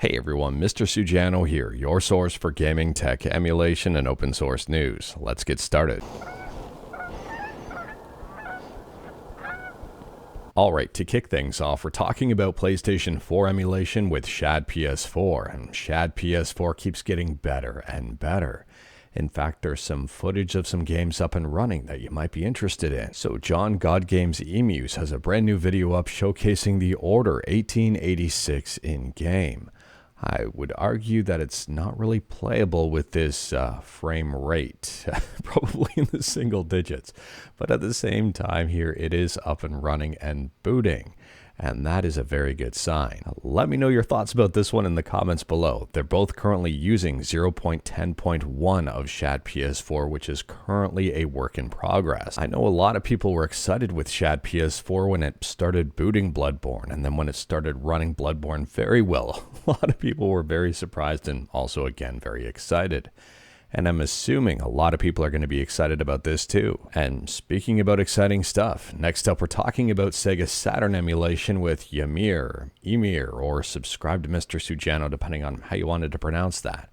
Hey everyone, Mr. Sujano here, your source for gaming, tech, emulation, and open source news. Let's get started. Alright, to kick things off, we're talking about PlayStation 4 emulation with ShadPS4, and ShadPS4 keeps getting better and better. In fact, there's some footage of some games up and running that you might be interested in. So John God Games Emus has a brand new video up showcasing the Order 1886 in-game. I would argue that it's not really playable with this frame rate, probably in the single digits. But at the same time here, it is up and running and booting. And that is a very good sign. Let me know your thoughts about this one in the comments below. They're both currently using 0.10.1 of ShadPS4, which is currently a work in progress. I know a lot of people were excited with ShadPS4 when it started booting Bloodborne, and then when it started running Bloodborne very well, a lot of people were very surprised and also, again, very excited. And I'm assuming a lot of people are going to be excited about this too. And speaking about exciting stuff, next up we're talking about Sega Saturn emulation with Ymir, or subscribe to Mr. Sujano depending on how you wanted to pronounce that.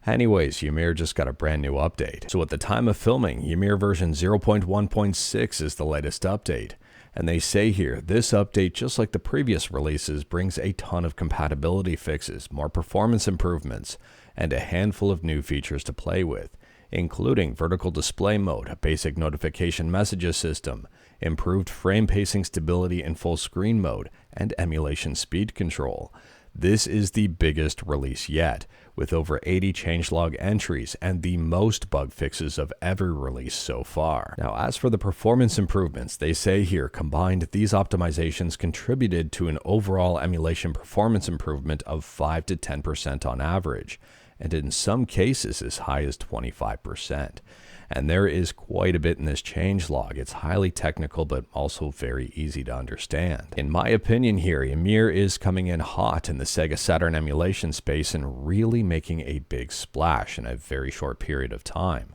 Anyways, Ymir just got a brand new update. So at the time of filming, Ymir version 0.1.6 is the latest update. And they say here, this update, just like the previous releases, brings a ton of compatibility fixes, more performance improvements, and a handful of new features to play with, including vertical display mode, a basic notification messages system, improved frame pacing stability in full screen mode, and emulation speed control. This is the biggest release yet, with over 80 changelog entries and the most bug fixes of every release so far. Now, as for the performance improvements, they say here, combined, these optimizations contributed to an overall emulation performance improvement of 5 to 10% on average, and in some cases as high as 25%. And there is quite a bit in this changelog. It's highly technical, but also very easy to understand. In my opinion here, Ymir is coming in hot in the Sega Saturn emulation space and really making a big splash in a very short period of time.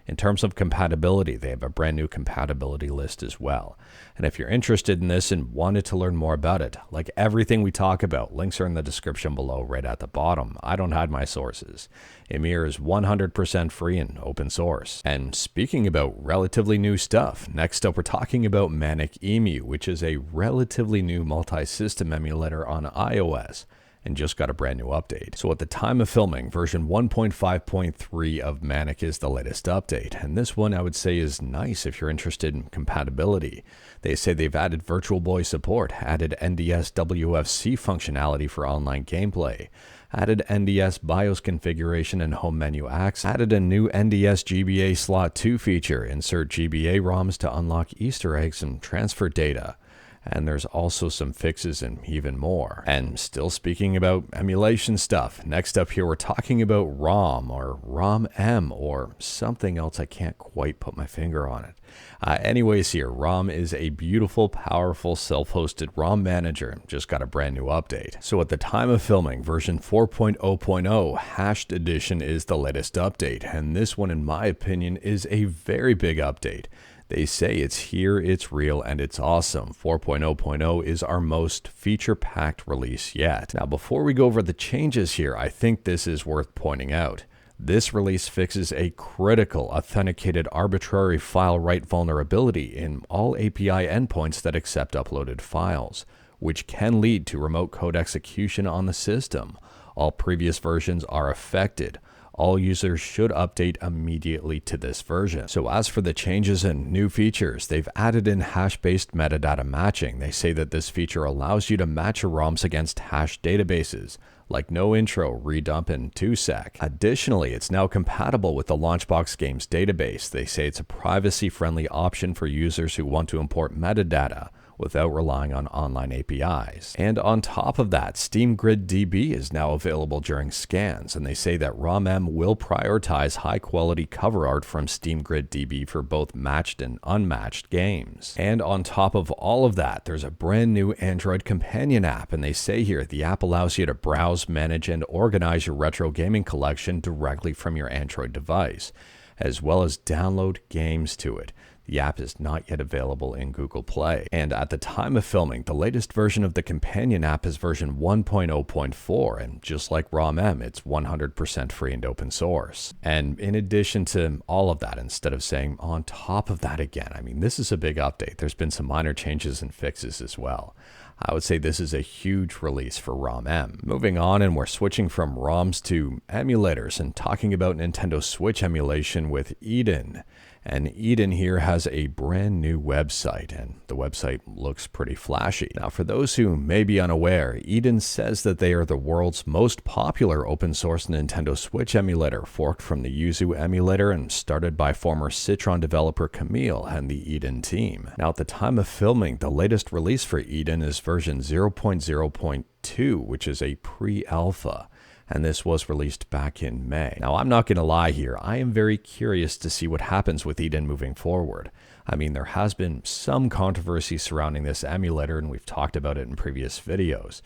In terms of compatibility, they have a brand new compatibility list as well. And if you're interested in this and wanted to learn more about it, like everything we talk about, links are in the description below right at the bottom. I don't hide my sources. Ymir is 100% free and open source. And speaking about relatively new stuff, next up we're talking about Manic EMU, which is a relatively new multi-system emulator on iOS, and just got a brand new update. So at the time of filming, version 1.5.3 of Manic is the latest update, and this one I would say is nice if you're interested in compatibility. They say they've added Virtual Boy support, added NDS WFC functionality for online gameplay, added NDS BIOS configuration and home menu access, added a new NDS GBA slot 2 feature, insert GBA ROMs to unlock Easter eggs and transfer data. And there's also some fixes and even more. And still speaking about emulation stuff, next up here we're talking about ROM or ROMM or something else. I can't quite put my finger on it. Anyways here, ROM is a beautiful, powerful, self-hosted ROM manager. Just got a brand new update. So at the time of filming, version 4.0.0 Hashed Edition is the latest update. And this one, in my opinion, is a very big update. They say it's here, it's real, and it's awesome. 4.0.0 is our most feature-packed release yet. Now, before we go over the changes here, I think this is worth pointing out. This release fixes a critical authenticated arbitrary file write vulnerability in all API endpoints that accept uploaded files, which can lead to remote code execution on the system. All previous versions are affected. All users should update immediately to this version. So as for the changes and new features, they've added in hash-based metadata matching. They say that this feature allows you to match your ROMs against hash databases, like No Intro, Redump, and 2sec. Additionally, it's now compatible with the Launchbox Games database. They say it's a privacy-friendly option for users who want to import metadata without relying on online APIs. And on top of that, Steam Grid DB is now available during scans, and they say that ROMM will prioritize high-quality cover art from Steam Grid DB for both matched and unmatched games. And on top of all of that, there's a brand new Android companion app, and they say here the app allows you to browse, manage, and organize your retro gaming collection directly from your Android device, as well as download games to it. The The app is not yet available in Google Play. And at the time of filming, the latest version of the companion app is version 1.0.4, and just like ROMM, it's 100% free and open source. And in addition to all of that, instead of saying on top of that again, I mean, this is a big update. There's been some minor changes and fixes as well. I would say this is a huge release for ROMM. Moving on, and we're switching from ROMs to emulators and talking about Nintendo Switch emulation with Eden. And Eden here has a brand new website, and the website looks pretty flashy. Now, for those who may be unaware, Eden says that they are the world's most popular open source Nintendo Switch emulator, forked from the Yuzu emulator and started by former Citron developer Camille and the Eden team. Now, at the time of filming, the latest release for Eden is version 0.0.2, which is a pre-alpha. And this was released back in May. Now, I'm not going to lie here. I am very curious to see what happens with Eden moving forward. I mean, there has been some controversy surrounding this emulator, and we've talked about it in previous videos.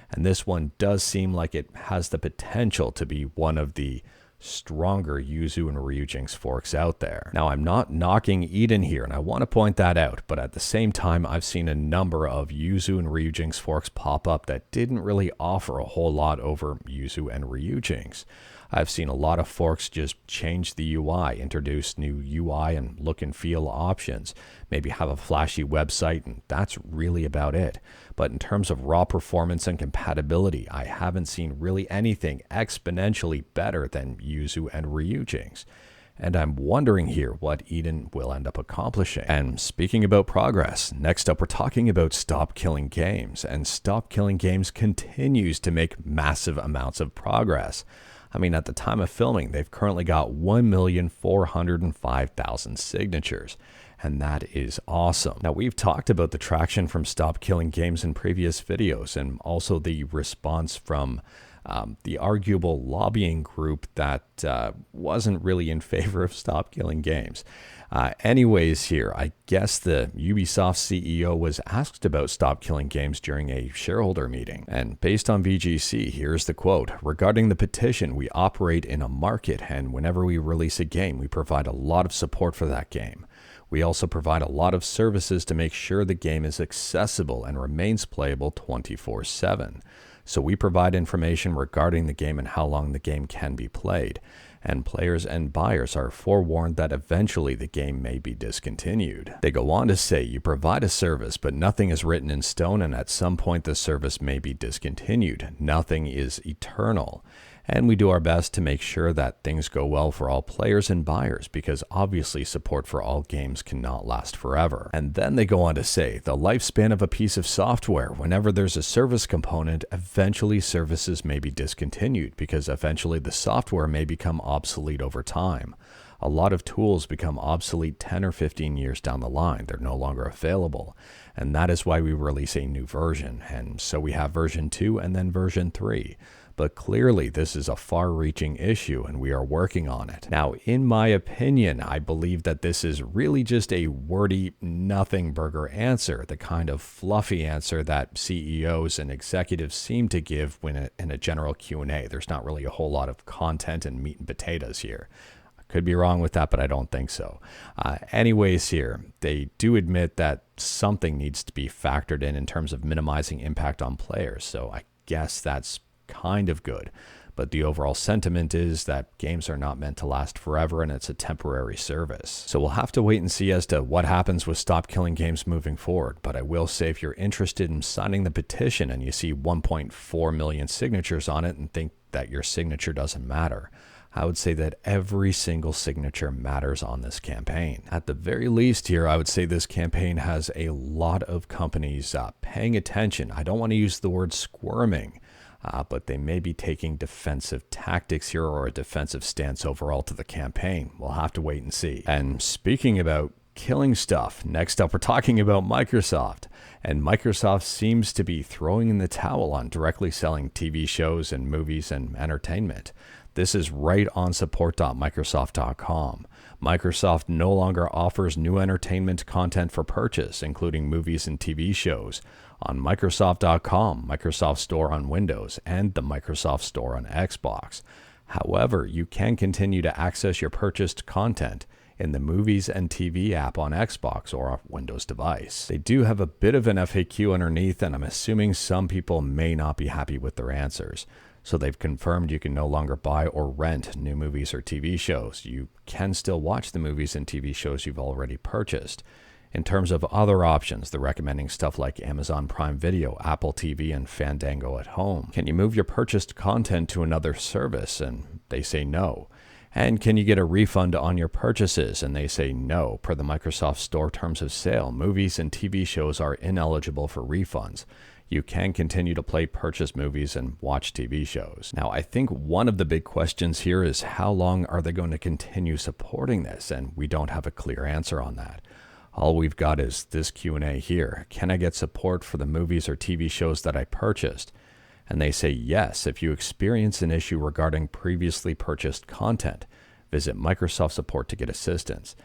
And this one does seem like it has the potential to be one of the stronger Yuzu and Ryujinx forks out there. Now, I'm not knocking Eden here, and I want to point that out, but at the same time, I've seen a number of Yuzu and Ryujinx forks pop up that didn't really offer a whole lot over Yuzu and Ryujinx. I've seen a lot of forks just change the UI, introduce new UI and look and feel options, maybe have a flashy website, and that's really about it. But in terms of raw performance and compatibility, I haven't seen really anything exponentially better than Yuzu and Ryujinx. And I'm wondering here what Eden will end up accomplishing. And speaking about progress, next up we're talking about Stop Killing Games. And Stop Killing Games continues to make massive amounts of progress. I mean, at the time of filming, they've currently got 1,405,000 signatures, and that is awesome. Now, we've talked about the traction from Stop Killing Games in previous videos, and also the response from the arguable lobbying group that wasn't really in favor of Stop Killing Games. Anyways here, I guess the Ubisoft CEO was asked about Stop Killing Games during a shareholder meeting. And based on VGC, here's the quote. Regarding the petition, we operate in a market, and whenever we release a game, we provide a lot of support for that game. We also provide a lot of services to make sure the game is accessible and remains playable 24/7. So we provide information regarding the game and how long the game can be played. And players and buyers are forewarned that eventually the game may be discontinued. They go on to say, you provide a service, but nothing is written in stone, and at some point the service may be discontinued. Nothing is eternal. And we do our best to make sure that things go well for all players and buyers, because obviously support for all games cannot last forever. And then they go on to say, the lifespan of a piece of software, whenever there's a service component, eventually services may be discontinued, because eventually the software may become obsolete over time. A lot of tools become obsolete 10 or 15 years down the line. They're no longer available. And that is why we release a new version. And so we have version 2 and then version 3. But clearly this is a far-reaching issue and we are working on it. Now, in my opinion, I believe that this is really just a wordy nothing burger answer, the kind of fluffy answer that CEOs and executives seem to give when in a general Q&A. There's not really a whole lot of content and meat and potatoes here. I could be wrong with that, but I don't think so. Anyways here, they do admit that something needs to be factored in terms of minimizing impact on players. So I guess that's kind of good, but the overall sentiment is that games are not meant to last forever and it's a temporary service. So we'll have to wait and see as to what happens with Stop Killing Games moving forward, but I will say if you're interested in signing the petition and you see 1.4 million signatures on it and think that your signature doesn't matter, I would say that every single signature matters on this campaign. At the very least here, I would say this campaign has a lot of companies paying attention. I don't want to use the word squirming, but they may be taking defensive tactics here or a defensive stance overall to the campaign. We'll have to wait and see. And speaking about killing stuff, next up we're talking about Microsoft. And Microsoft seems to be throwing in the towel on directly selling TV shows and movies and entertainment. This is right on support.microsoft.com. Microsoft no longer offers new entertainment content for purchase, including movies and TV shows, on Microsoft.com, Microsoft Store on Windows, and the Microsoft Store on Xbox. However, you can continue to access your purchased content in the Movies and TV app on Xbox or a Windows device. They do have a bit of an FAQ underneath, and I'm assuming some people may not be happy with their answers. So they've confirmed you can no longer buy or rent new movies or TV shows. You can still watch the movies and TV shows you've already purchased. In terms of other options, they're recommending stuff like Amazon Prime Video, Apple TV, and Fandango at Home. Can you move your purchased content to another service? And they say no. And can you get a refund on your purchases? And they say no. Per the Microsoft Store terms of sale, movies and TV shows are ineligible for refunds. You can continue to play purchased movies and watch TV shows. Now, I think one of the big questions here is how long are they going to continue supporting this? And we don't have a clear answer on that. All we've got is this Q&A here. Can I get support for the movies or TV shows that I purchased? And they say yes, if you experience an issue regarding previously purchased content, visit Microsoft support to get assistance.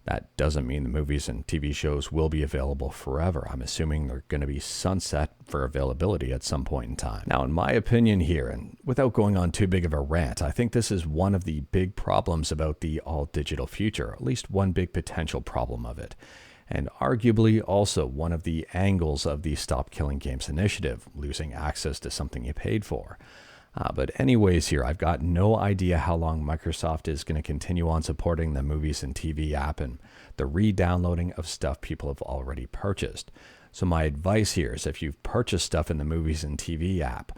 That doesn't mean the movies and TV shows will be available forever. I'm assuming they're going to be sunset for availability at some point in time. Now, in my opinion here, and without going on too big of a rant, I think this is one of the big problems about the all-digital future, at least one big potential problem of it. And arguably also one of the angles of the Stop Killing Games initiative, losing access to something you paid for. But anyways here, I've got no idea how long Microsoft is going to continue on supporting the movies and TV app and the re-downloading of stuff people have already purchased. So my advice here is if you've purchased stuff in the movies and TV app,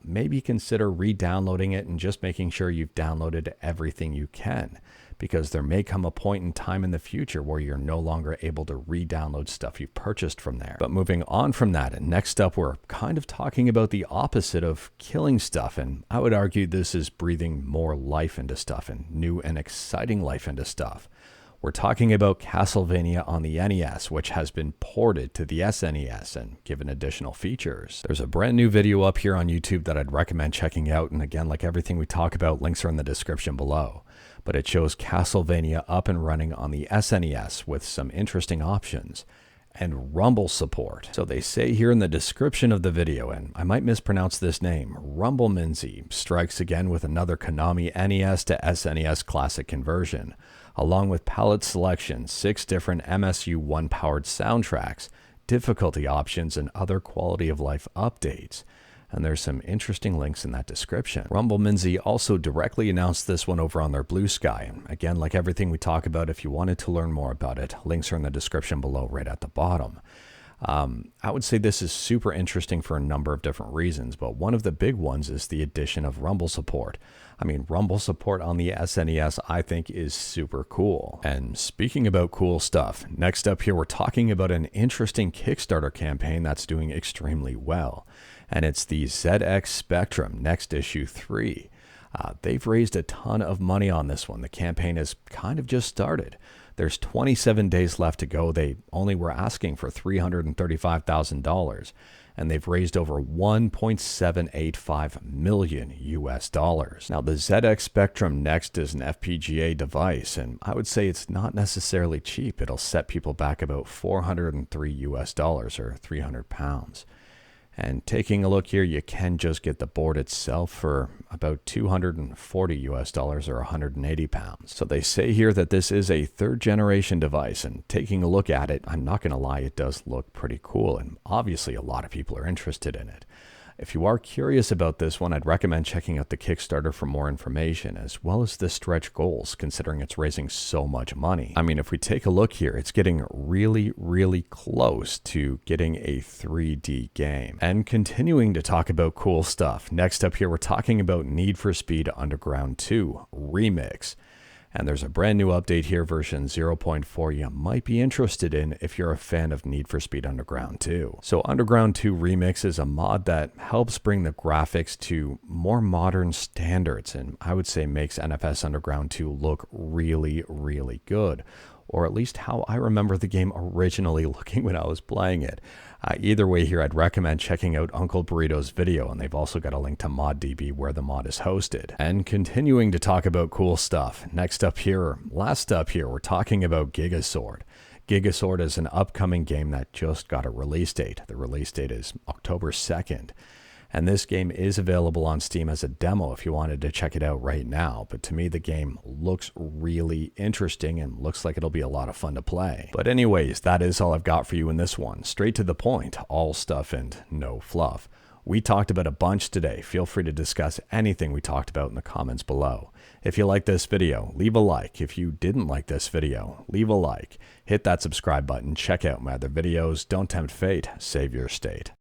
maybe consider re-downloading it and just making sure you've downloaded everything you can, because there may come a point in time in the future where you're no longer able to re-download stuff you've purchased from there. But moving on from that, and next up, we're kind of talking about the opposite of killing stuff, and I would argue this is breathing more life into stuff and new and exciting life into stuff. We're talking about Castlevania on the NES, which has been ported to the SNES and given additional features. There's a brand new video up here on YouTube that I'd recommend checking out, and again, like everything we talk about, links are in the description below. But it shows Castlevania up and running on the SNES with some interesting options and Rumble support. So they say here in the description of the video, and I might mispronounce this name, Rumble Minzy strikes again with another Konami NES to SNES classic conversion, along with palette selection, 6 different MSU1 powered soundtracks, difficulty options, and other quality of life updates. And there's some interesting links in that description. Rumble Minzy also directly announced this one over on their Blue Sky. And again, like everything we talk about, if you wanted to learn more about it, links are in the description below right at the bottom. I would say this is super interesting for a number of different reasons, but one of the big ones is the addition of Rumble support. I mean, Rumble support on the SNES, I think, is super cool. And speaking about cool stuff, next up here, we're talking about an interesting Kickstarter campaign that's doing extremely well. And it's the ZX Spectrum Next Issue 3. They've raised a ton of money on this one. The campaign has kind of just started. There's 27 days left to go. They only were asking for $335,000, and they've raised over $1.785 million US dollars. Now, the ZX Spectrum Next is an FPGA device, and I would say it's not necessarily cheap. It'll set people back about $403 US dollars or 300 pounds. And taking a look here, you can just get the board itself for about $240 US dollars or 180 pounds. So they say here that this is a 3rd generation device, and taking a look at it, I'm not going to lie, it does look pretty cool, and obviously a lot of people are interested in it. If you are curious about this one, I'd recommend checking out the Kickstarter for more information, as well as the stretch goals, considering it's raising so much money. I mean, if we take a look here, it's getting really, really close to getting a 3D game. And continuing to talk about cool stuff, next up here, we're talking about Need for Speed Underground 2 Remix. And there's a brand new update here, version 0.4, you might be interested in if you're a fan of Need for Speed Underground 2. So Underground 2 Remix is a mod that helps bring the graphics to more modern standards, and I would say makes NFS Underground 2 look really, really good. Or at least how I remember the game originally looking when I was playing it. Either way here, I'd recommend checking out Uncle Burrito's video, and they've also got a link to ModDB where the mod is hosted. And continuing to talk about cool stuff, last up here, we're talking about GIGASWORD. GIGASWORD is an upcoming game that just got a release date. The release date is October 2nd. And this game is available on Steam as a demo if you wanted to check it out right now. But to me, the game looks really interesting and looks like it'll be a lot of fun to play. But anyways, that is all I've got for you in this one. Straight to the point, all stuff and no fluff. We talked about a bunch today. Feel free to discuss anything we talked about in the comments below. If you like this video, leave a like. If you didn't like this video, leave a like. Hit that subscribe button. Check out my other videos. Don't tempt fate. Save your state.